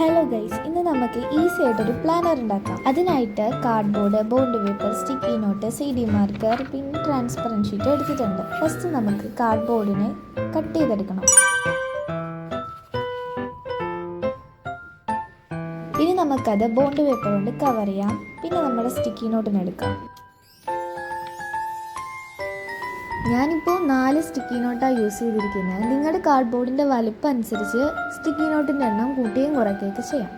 Hello guys, ഇന്ന് നമുക്ക് easy ആയിട്ടൊരു പ്ലാനർ ഉണ്ടാക്കാം. അതിനായിട്ട് cardboard, bond paper, sticky note, CD marker, പിന്നെ ട്രാൻസ്പെറൻറ്റ് ഷീറ്റ് എടുത്തിട്ടുണ്ട്. ഫസ്റ്റ് നമുക്ക് കാർഡ്ബോർഡിനെ കട്ട് ചെയ്തെടുക്കണം. ഇനി നമുക്കത് ബോണ്ട് പേപ്പർ കൊണ്ട് കവർ ചെയ്യാം. പിന്നെ നമ്മുടെ സ്റ്റിക്കി നോട്ടിനെടുക്കാം. ഞാനിപ്പോൾ 4 സ്റ്റിക്കി നോട്ടാണ് യൂസ് ചെയ്തിരിക്കുന്നത്. നിങ്ങളുടെ കാർഡ്ബോർഡിൻ്റെ വലിപ്പം അനുസരിച്ച് സ്റ്റിക്കി നോട്ടിൻ്റെ എണ്ണം കൂട്ടുകയും കുറയ്ക്കുകയൊക്കെ ചെയ്യാം.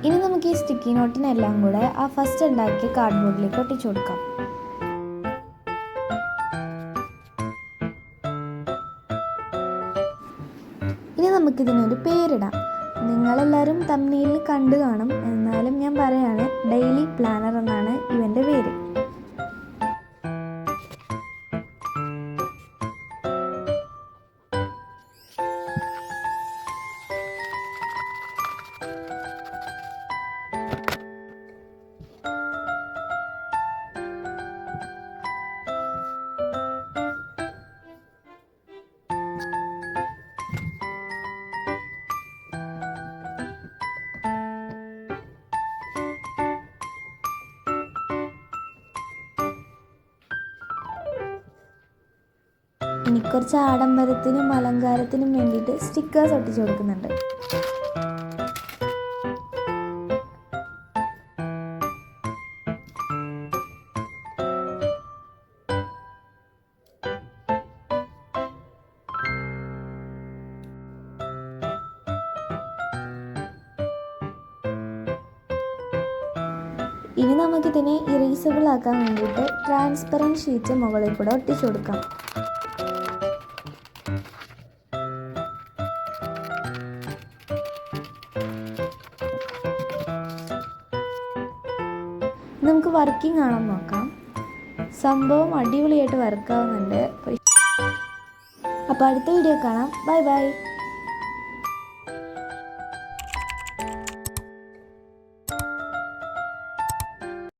ഇനി നമുക്ക് ഈ സ്റ്റിക്കി നോട്ടിനെല്ലാം കൂടെ ആ ഫസ്റ്റ് ഉണ്ടാക്കിയ കാർഡ്ബോർഡിലേക്ക് ഒട്ടിച്ചു കൊടുക്കാം. ഇനി നമുക്കിതിനൊരു പേരിടാം. നിങ്ങളെല്ലാവരും തംബ്നെയിലിൽ കണ്ടു കാണും, എന്നാലും ഞാൻ പറയാണ്, ഡെയിലി പ്ലാനർ എന്നാണ് ഇവൻ്റെ പേര്. ഇനി കുറച്ച് ആഡംബരത്തിനും അലങ്കാരത്തിനും വേണ്ടിയിട്ട് സ്റ്റിക്കേഴ്സ് ഒട്ടിച്ചു കൊടുക്കുന്നുണ്ട്. ഇനി നമുക്കിതിനെ ഇറേസബിൾ ആക്കാൻ വേണ്ടിയിട്ട് ട്രാൻസ്പെറൻറ്റ് ഷീറ്റ് മുകളിൽ കൂടെ ഒട്ടിച്ചു കൊടുക്കാം. നമുക്ക് വർക്കിംഗ് ആണെന്ന് നോക്കാം. സംഭവം അടിപൊളിയായിട്ട് വർക്കാവുന്നുണ്ട്. അപ്പോൾ അടുത്ത വീഡിയോ കാണാം. Bye bye.